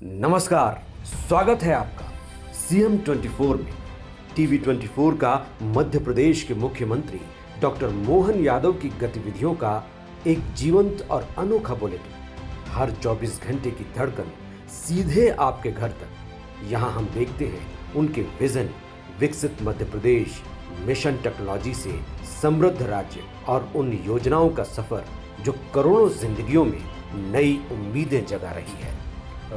नमस्कार, स्वागत है आपका सीएम 24 में। टीवी 24 का मध्य प्रदेश के मुख्यमंत्री डॉक्टर मोहन यादव की गतिविधियों का एक जीवंत और अनोखा बुलेटिन। हर 24 घंटे की धड़कन सीधे आपके घर तक। यहाँ हम देखते हैं उनके विजन, विकसित मध्य प्रदेश, मिशन टेक्नोलॉजी से समृद्ध राज्य और उन योजनाओं का सफर जो करोड़ों जिंदगियों में नई उम्मीदें जगा रही है।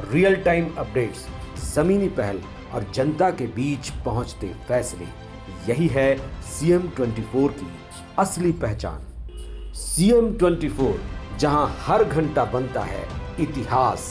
रियल टाइम अपडेट्स, जमीनी पहल और जनता के बीच पहुंचते फैसले, यही है सीएम 24 की असली पहचान। सीएम 24, जहां हर घंटा बनता है इतिहास।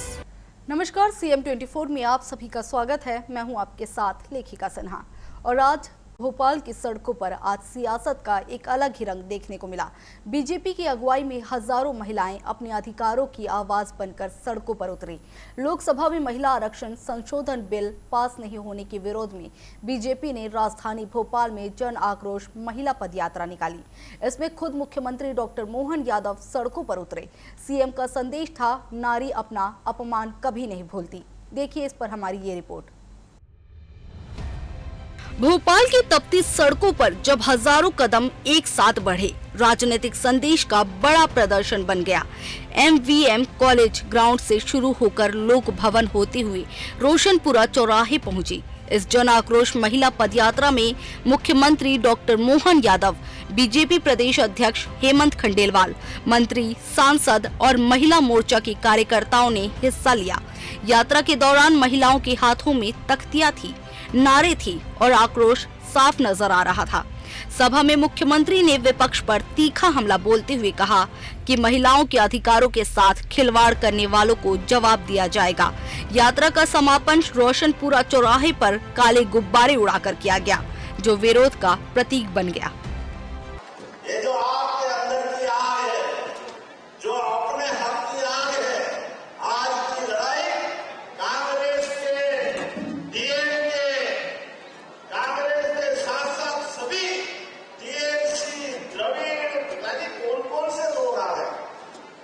नमस्कार, सीएम 24 में आप सभी का स्वागत है। मैं हूं आपके साथ लेखिका सिन्हा। और आज भोपाल की सड़कों पर आज सियासत का एक अलग ही रंग देखने को मिला। बीजेपी की अगुवाई में हजारों महिलाएं अपने अधिकारों की आवाज बनकर सड़कों पर उतरी। लोकसभा में महिला आरक्षण संशोधन बिल पास नहीं होने के विरोध में बीजेपी ने राजधानी भोपाल में जन आक्रोश महिला पदयात्रा निकाली। इसमें खुद मुख्यमंत्री डॉक्टर मोहन यादव सड़कों पर उतरे। सीएम का संदेश था, नारी अपना अपमान कभी नहीं भूलती। देखिए इस पर हमारी ये रिपोर्ट। भोपाल की तपती सड़कों पर जब हजारों कदम एक साथ बढ़े, राजनीतिक संदेश का बड़ा प्रदर्शन बन गया। एमवीएम कॉलेज ग्राउंड से शुरू होकर लोक भवन होते हुए रोशनपुरा चौराहे पहुंची। इस जन आक्रोश महिला पदयात्रा में मुख्यमंत्री डॉक्टर मोहन यादव, बीजेपी प्रदेश अध्यक्ष हेमंत खंडेलवाल, मंत्री, सांसद और महिला मोर्चा के कार्यकर्ताओं ने हिस्सा लिया। यात्रा के दौरान महिलाओं के हाथों में तख्तियां थी, नारे थी और आक्रोश साफ नजर आ रहा था। सभा में मुख्यमंत्री ने विपक्ष पर तीखा हमला बोलते हुए कहा कि महिलाओं के अधिकारों के साथ खिलवाड़ करने वालों को जवाब दिया जाएगा। यात्रा का समापन रोशनपुरा चौराहे पर काले गुब्बारे उड़ाकर किया गया, जो विरोध का प्रतीक बन गया। ये जो आपके अंदर की आग है, जो अपने हक की आग है, आज की लड़ाई कांग्रेस के डीएमके, कांग्रेस के सांसद सभी टीएमसी, द्रविड़, यानी कौन से लोग आ रहे हैं,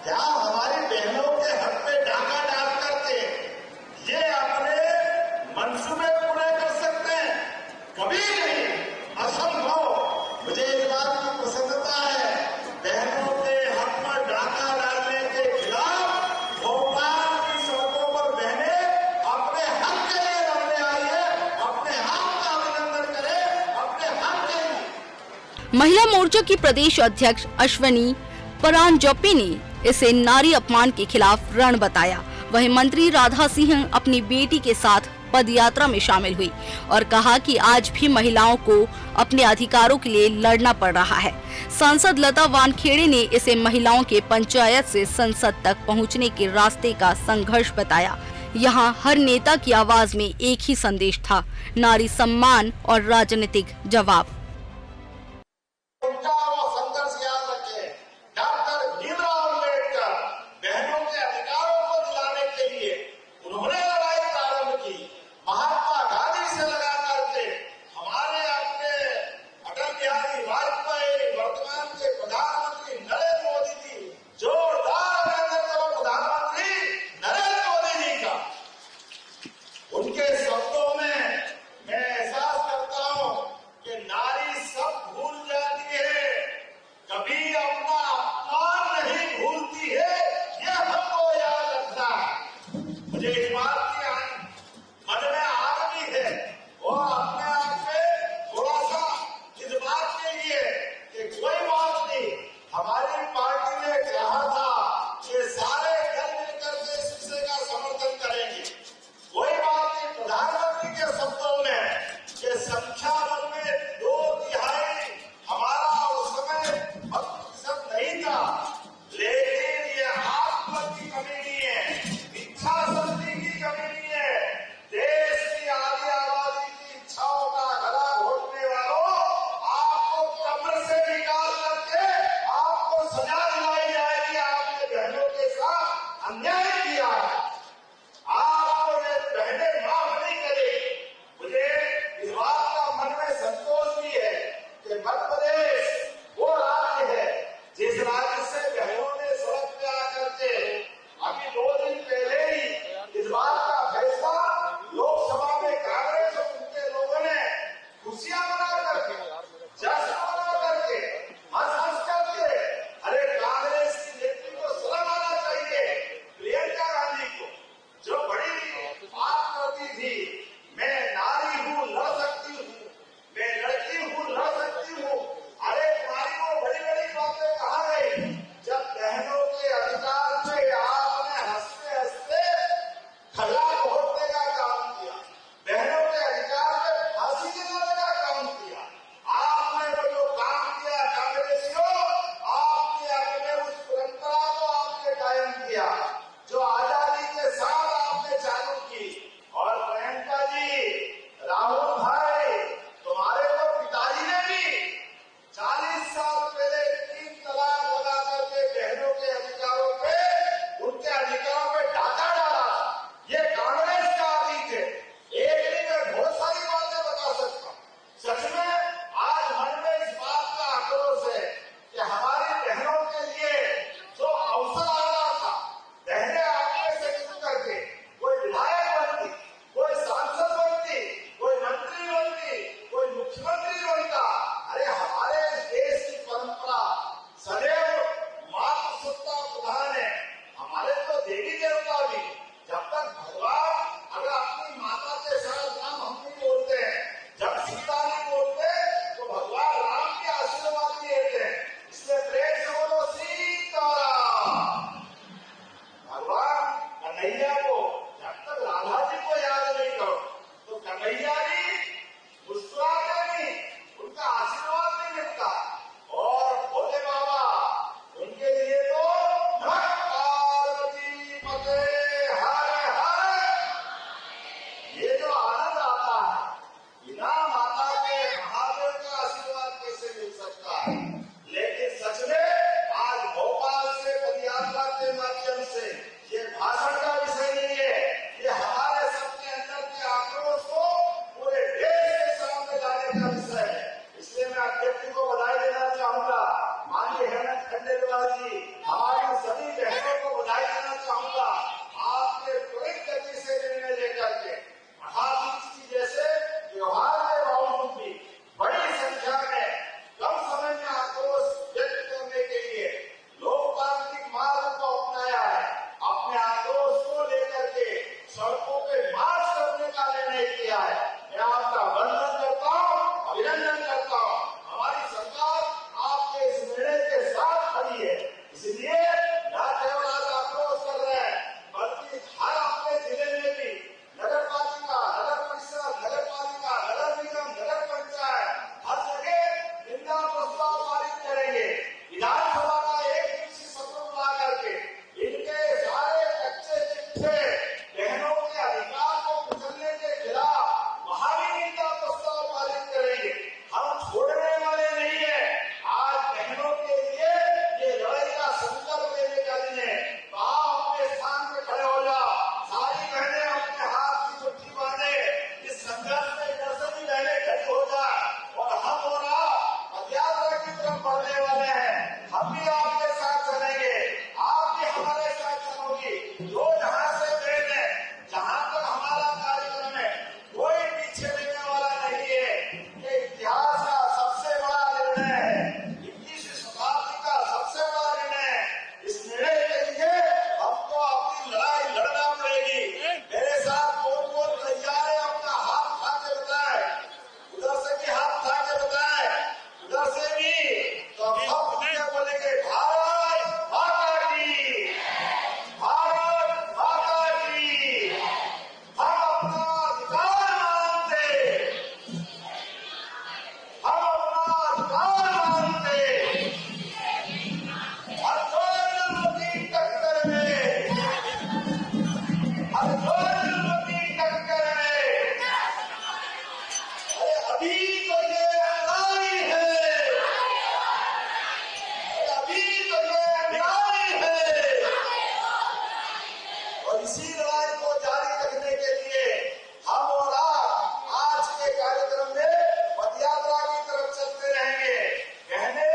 क्या हमारी बहनों के हक पे डाका डाल करके ये अपने मंसूबे पूरे कर सकते हैं? कभी नहीं, असंभव। मुझे इस बात की प्रसन्नता है, बहनों के हक पर डाका डालने के खिलाफ भोपाल की सड़कों पर बहनें अपने हक के लिए लड़ने आई है। अपने हक का अभिनंदन करें, अपने हक के लिए। महिला मोर्चा की प्रदेश अध्यक्ष अश्वनी परांजपे ने इसे नारी अपमान के खिलाफ रण बताया। वहीं मंत्री राधा सिंह अपनी बेटी के साथ पदयात्रा में शामिल हुई और कहा कि आज भी महिलाओं को अपने अधिकारों के लिए लड़ना पड़ रहा है। सांसद लता वानखेड़े ने इसे महिलाओं के पंचायत से संसद तक पहुंचने के रास्ते का संघर्ष बताया। यहाँ हर नेता की आवाज में एक ही संदेश था, नारी सम्मान और राजनीतिक जवाब। उनका वो संघर्ष याद रखें। डॉक्टर भीमराव अम्बेडकर बहनों के अधिकारों को दिलाने के लिए उन्होंने लड़ाई प्रारंभ की। महात्मा गांधी से लगा करके हमारे अपने अटल बिहारी वाजपेयी, वर्तमान के प्रधानमंत्री नरेंद्र मोदी जी, जोरदार अभिनंदन प्रधानमंत्री नरेंद्र मोदी जी का। उनके शब्दों में मैं एहसास करता हूं कि नारी सब भूल जाती है, कभी अपना अपमान नहीं भूलती है। यह हमको याद रखना है। मुझे इस बात की मन में आग भी है, वो अपने आप से थोड़ा सा इस बात के लिए कि कोई बात नहीं, हमारी पार्टी ने कहा था कि सारे दल मिलकर के शिक्षे का समर्थन करेंगे। कोई बात नहीं, प्रधानमंत्री के शब्दों में कि संख्या बल में 2/3 हमारा उस समय प्रतिशत नहीं था, लेकिन ये आत्मबल की कमी नहीं है, इच्छा शक्ति की कमी नहीं है। देश की आधी आबादी की इच्छाओं का गला घोटने वालों, आपको कब्र से निकाल करके आपको सजा दिलाई जाएगी। आपके बहनों के साथ यात्रा के माध्यम से ये भाषण का विषय नहीं है, ये हमारे सबके अंदर के आक्रोश को पूरे देश के सामने लाने का विषय है। इसलिए मैं अध्यक्ष को बधाई देना चाहूंगा, माननीय हेमंत खंडेलवाल जी, हमारी सभी बहनों को बधाई देना चाहूंगा। आपने त्वरित गति से निर्णय लेकर के महावीर जी जैसे त्योहार के बावजूद भी बड़ी संख्या में कम समय में आक्रोश व्यक्त करने के लिए लोकतांत्रिक मार्ग को अपनाया है। अपने आक्रोश को लेकर के सड़कों पे मार्च करने का निर्णय किया है। मैं आपका वंदन करता हूँ, अभिनंदन करता हूँ। हमारी सरकार आपके इस निर्णय के साथ खड़ी है। इसलिए न केवल आज आक्रोश कर रहे हैं, बल्कि हर अपने जिले में भी नगर पालिका, नगर परिषद, नगर पालिका, नगर निगम, नगर पंचायत हर जगह निंदा प्रस्ताव पारित करेंगे। विधानसभा का एक दिवसीय सत्र बुला करके इनके सारे कच्चे चिट्ठे बहनों के अधिकार को कुचलने के खिलाफ महावी निंदा प्रस्ताव पारित करेंगे। हम छोड़ने वाले नहीं है। आज बहनों के लिए ये लड़ाई का संकल्प लेने का दिन है। तो आप अपने स्थान पे खड़े हो जाओ, सारी बहनें अपने हाथ की मुट्ठी बांधे, इस संघर्ष में दर्शन भी बहनें खड़ी हो जाए और हम और आप पदयात्रा की तरफ बढ़ने वाले हैं। हम भी आपके साथ चलेंगे, आप भी हमारे साथ चलोगी। जो जहाँ से प्रेम है, जहाँ तक हमारा कार्यक्रम है, कोई पीछे रहने वाला नहीं है। ये इतिहास का सबसे बड़ा निर्णय है, 21वीं शताब्दी का सबसे बड़ा निर्णय है। इस निर्णय के लिए हमको अपनी लड़ाई लड़ना पड़ेगी। मेरे साथ कौन कौन तैयार है, अपना हाथ उठा के बताए। उधर से भी हाथ उठा के बताए, उधर से भी। तो हम सब दुनिया बोलेंगे भारत माता की, भारत माता की। हम अपना अधिकार मानते, हम अपना अधिकार मानते। हर जोर की टक्कर में, हर जोर की टक्कर में। अरे अभी तो ये अन्याय है, अभी तो ये अन्याय है। और इसी लड़ाई को जारी रखने के लिए हम और आप आज के कार्यक्रम में पदयात्रा की तरफ चलते रहेंगे। बहने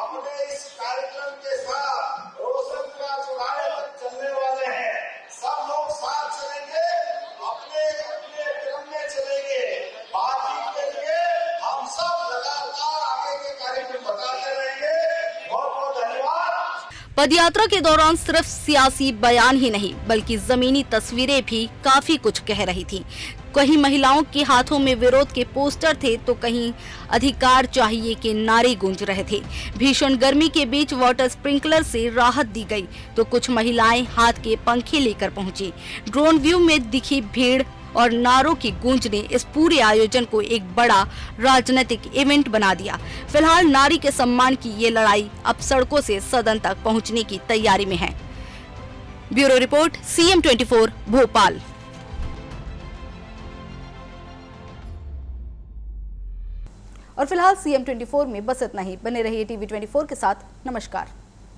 अपने इस कार्यक्रम के साथ रोशन का चौराहे तक चलने वाले हैं। सब लोग साथ चलेंगे, अपने अपने क्रम में चलेंगे। बाकी के लिए हम सब लगातार आगे के कार्यक्रम बताते रहेंगे। बहुत बहुत धन्यवाद। पदयात्रा के दौरान सिर्फ सियासी बयान ही नहीं बल्कि जमीनी तस्वीरें भी काफी कुछ कह रही थी। कहीं महिलाओं के हाथों में विरोध के पोस्टर थे तो कहीं अधिकार चाहिए के नारे गूंज रहे थे। भीषण गर्मी के बीच वाटर स्प्रिंकलर से राहत दी गई तो कुछ महिलाएं हाथ के पंखे लेकर पहुंची। ड्रोन व्यू में दिखी भीड़ और नारों की गूंज ने इस पूरे आयोजन को एक बड़ा राजनीतिक इवेंट बना दिया। फिलहाल नारी के सम्मान की ये लड़ाई अब सड़कों से सदन तक पहुंचने की तैयारी में है। Bureau report, CM24 Bhopal. और फिलहाल CM24 में बस इतना ही। बने रहिए TV24 के साथ। नमस्कार।